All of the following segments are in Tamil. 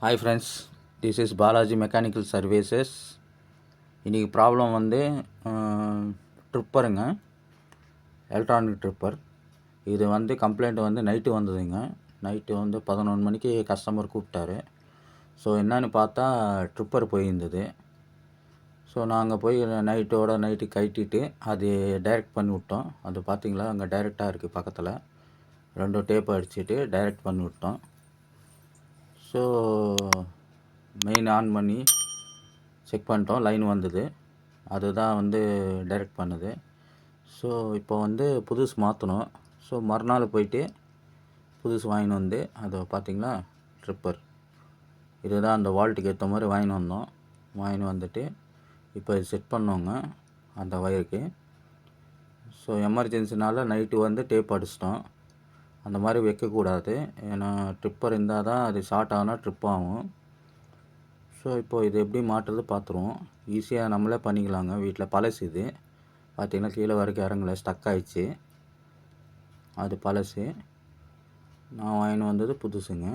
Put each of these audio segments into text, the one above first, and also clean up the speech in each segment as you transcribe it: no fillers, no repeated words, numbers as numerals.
Hi friends, this is Balaji Mechanical Services. இன்றைக்கி ப்ராப்ளம் வந்து ட்ரிப்பருங்க, எலக்ட்ரானிக் ட்ரிப்பர். இது வந்து கம்ப்ளைண்ட் வந்து நைட்டு வந்ததுங்க. நைட்டு வந்து 11 மணிக்கு கஸ்டமர் கூப்பிட்டாரு. ஸோ என்னன்னு பார்த்தா ட்ரிப்பர் போயிருந்தது. ஸோ நாங்கள் போய் நைட்டு கட்டிட்டு அது டைரக்ட் பண்ணி விட்டோம். அது பார்த்திங்களா அங்கே டைரெக்டாக இருக்குது பக்கத்தில். 2 டேப் அடிச்சுட்டு டைரக்ட் பண்ணி விட்டோம். ஸோ மெயின் ஆன் பண்ணி செக் பண்ணிட்டோம், லைன் வந்தது. அதுதான் வந்து டைரக்ட் பண்ணுது. ஸோ இப்போ வந்து புதுசு மாற்றணும். ஸோ மறுநாள் போயிட்டு புதுசு வாங்கின்னு வந்து அதை பார்த்திங்களா ட்ரிப்பர் இதுதான் அந்த வால்ட்டுக்கு ஏற்ற மாதிரி வாங்கின்னு வந்துட்டு இப்போ செட் பண்ணோங்க அந்த வயருக்கு. ஸோ எமர்ஜென்சினால் நைட்டு வந்து டேப் அடிச்சிட்டோம். அந்த மாதிரி வைக்கக்கூடாது, ஏன்னா ட்ரிப்பர் இருந்தால் தான் அது ஷார்ட் ஆனால் ட்ரிப் ஆகும். ஸோ இப்போது இது எப்படி மாட்டுறது பார்த்துருவோம். ஈஸியாக நம்மளே பண்ணிக்கலாங்க. வீட்டில் பழசு இது பார்த்திங்கன்னா கீழே வரைக்கும் இறங்கலை, ஸ்டக் ஆகிடுச்சு. அது பழசு, நான் வாங்கின்னு வந்தது புதுசுங்க.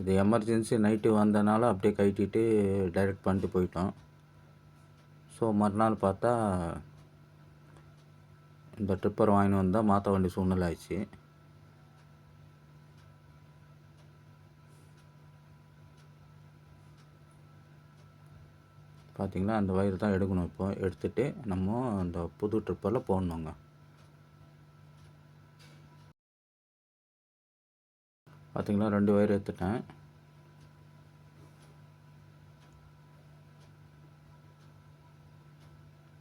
இது எமர்ஜென்சி நைட்டு வந்தனால அப்படியே கட்டிட்டு டைரக்ட் பண்ணிட்டு போயிட்டோம். ஸோ மறுநாள் பார்த்தா இந்த ட்ரிப்பர் வாங்கின்னு வந்தால் மாற்ற வேண்டிய சூழ்நிலை ஆயிடுச்சு. பார்த்திங்களா அந்த வயர் தான் எடுக்கணும். இப்போ எடுத்துகிட்டு நம்ம அந்த புது ட்ரிப்பரில் போடணுங்க. பார்த்திங்களா 2 வயர் எடுத்துட்டேன்.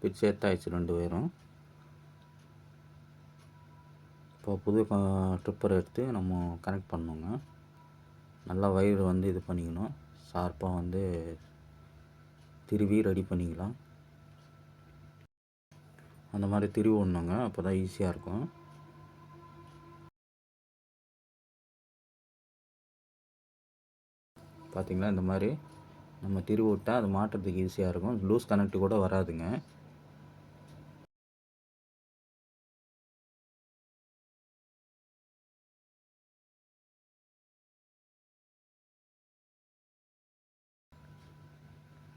பிச்சு எடுத்தாயிடுச்சு 2 வயரும். இப்போ புது ட்ரிப்பர் எடுத்து நம்ம கனெக்ட் பண்ணோங்க. நல்லா வயர் வந்து இது பண்ணிக்கணும், ஷார்ப்பாக வந்து திருவி ரெடி பண்ணிக்கலாம். அந்த மாதிரி திருவி விடணுங்க, அப்போ தான் ஈஸியாக இருக்கும். பார்த்திங்களா இந்த மாதிரி நம்ம திருவி விட்டால் அது மாட்டுறதுக்கு ஈஸியாக இருக்கும். லூஸ் கனெக்ட் கூட வராதுங்க.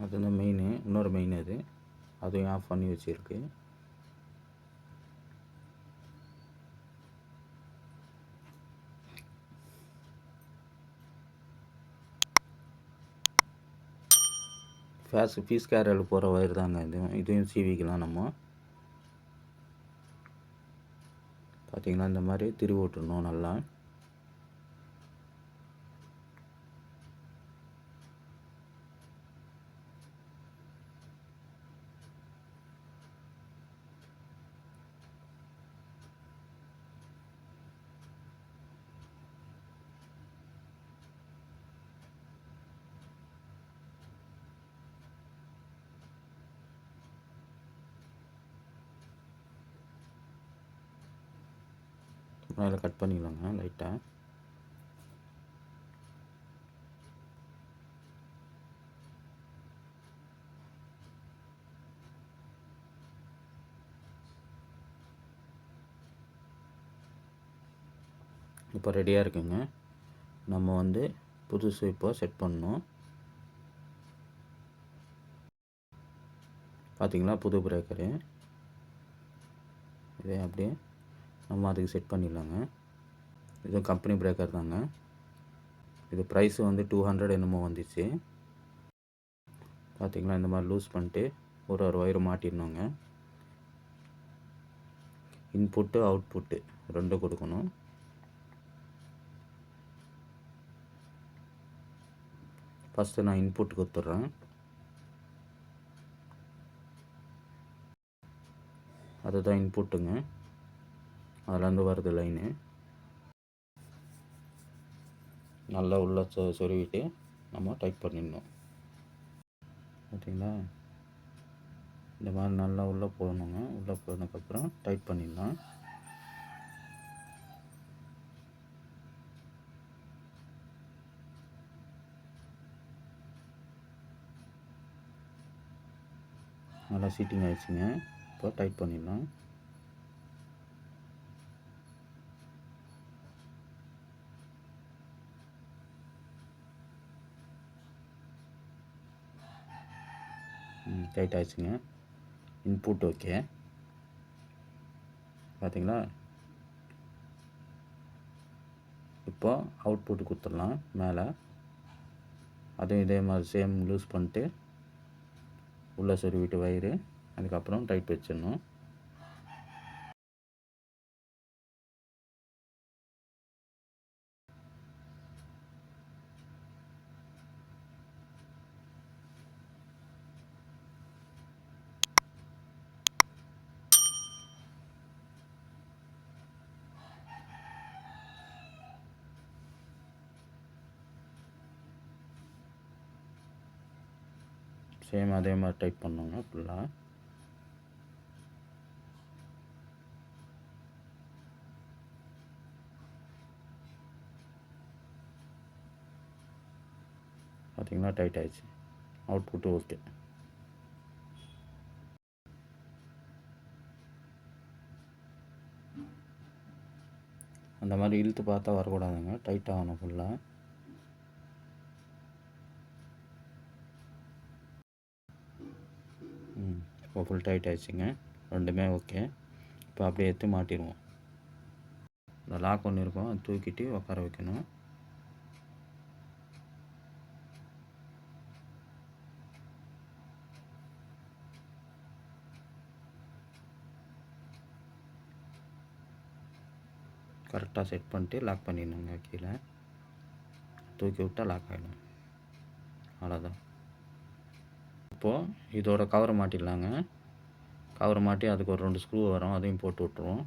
அது வந்து மெயின், இன்னொரு மெயின் அதையும் ஆஃப் பண்ணி வச்சுருக்கு. ஃபீஸ் கேரியரில் போகிற வயர் தாங்க இதையும் சீவிக்கலாம் நம்ம. பார்த்திங்கன்னா இந்த மாதிரி திருவி விட்டுருணும் நல்லா. அதில் கட் பண்ணிக்கலாங்க லைட்டாக. இப்போ ரெடியாக இருக்குங்க. நம்ம வந்து புதுசு இப்போ செட் பண்ணணும். பார்த்திங்களா புது பிரேக்கரு, இதே அப்படியே நம்ம அதுக்கு செட் பண்ணிடலாங்க. இதுவும் கம்பெனி பிரேக்கர் தாங்க. இது ப்ரைஸ் வந்து 200 என்னமோ வந்துச்சு. பார்த்திங்களா இந்த மாதிரி லூஸ் பண்ணிட்டு ஒரு வயரு மாட்டிடணுங்க. இன்புட்டு அவுட்புட்டு 2 கொடுக்கணும். ஃபஸ்ட்டு நான் இன்புட் கொடுத்துட்றேன். அதுதான் இன்புட்டுங்க, அதுலேருந்து வருது லைனு. நல்லா உள்ளே சொருவிட்டு நம்ம டைப் பண்ணிடணும். பார்த்தீங்களா இந்த மாதிரி நல்லா உள்ளே போடணுங்க. உள்ளே போனதுக்கப்புறம் டைட் பண்ணிடலாம். நல்லா சீட்டிங் ஆகிடுச்சுங்க. இப்போ டைட் பண்ணிடலாம். டைட் ஆகிடுச்சுங்க. Input okay. பார்த்தீங்களா? இப்போ அவுட்புட் கொடுத்துடலாம். மேலே அதுவும் இதே மாதிரி சேம் லூஸ் பண்ணிட்டு உள்ளே சொருவிட்டு வயிறு, அதுக்கப்புறம் டைட் வச்சிடணும். சேம் அதே மாதிரி டைட் பண்ணுங்க ஃபுல்லாக. பார்த்தீங்கன்னா டைட் ஆகிடுச்சு. Output okay. அந்த மாதிரி இழுத்து பார்த்தா வரக்கூடாதுங்க, டைட் ஆகணும் ஃபுல்லாக. இப்போ ஃபுல் டைட் ஆகிடுச்சிங்க. ரெண்டுமே ஓகே. இப்போ அப்படியே எடுத்து மாட்டிடுவோம். இந்த லாக் ஒன்று இருக்கும், அது தூக்கிட்டு உட்கார வைக்கணும். கரெக்டாக செட் பண்ணிட்டு லாக் பண்ணிடணுங்க. கீழே தூக்கி விட்டால் லாக் ஆகிடும். அவ்வளோதான். இப்போது இதோட கவரை மாட்டிடலாங்க. கவரை மாட்டி அதுக்கு ஒரு 2 ஸ்க்ரூ வரும், அதையும் போட்டு விட்ருவோம்.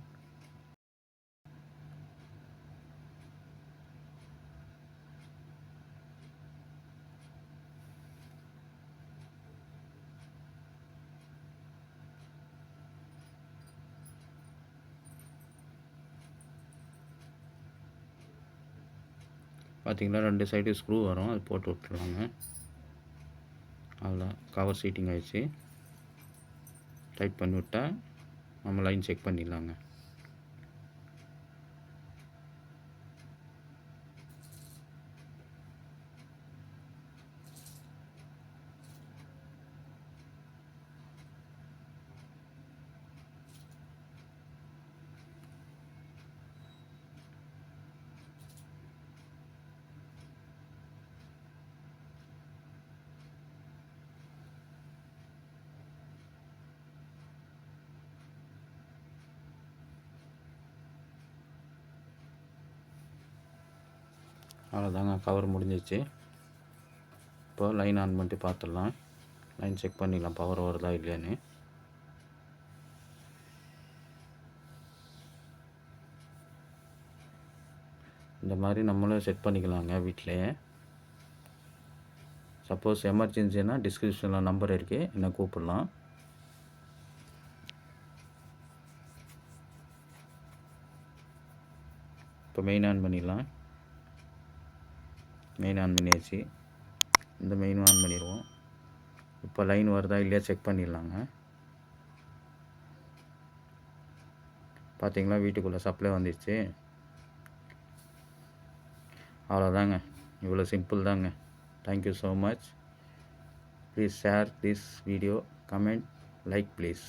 பார்த்தீங்களா, 2 சைடு ஸ்க்ரூ வரும், அது போட்டு விட்டுருவாங்க. அவ்வளோதான், கவர் சீட்டிங் ஆகிடுச்சு. டைட் பண்ணி விட்டால் நம்ம லைன் செக் பண்ணிடலாங்க. அவ்வளோதாங்க, கவர் முடிஞ்சிச்சு. இப்போ லைன் ஆன் பண்ணிட்டு பார்த்துடலாம். லைன் செக் பண்ணிடலாம் பவர் வருதா இல்லையான்னு. இந்த மாதிரி நம்மளும் செட் பண்ணிக்கலாங்க வீட்டிலையே. சப்போஸ் எமர்ஜென்சினா டிஸ்கிரிப்ஷனில் நம்பர் இருக்குது, என்னை கூப்பிடலாம். இப்போ மெயின் ஆன் பண்ணிடலாம். மெயின் ஆன் பண்ணியாச்சு. இந்த மெயின் ஆன் பண்ணிடுவோம். இப்போ லைன் வருதா இல்லையா செக் பண்ணிடலாங்க. பார்த்தீங்களா, வீட்டுக்குள்ளே சப்ளை வந்துடுச்சு. அவ்வளோதாங்க, இவ்வளோ சிம்பிள் தாங்க. Thank you so much. Please share this video, comment, like please.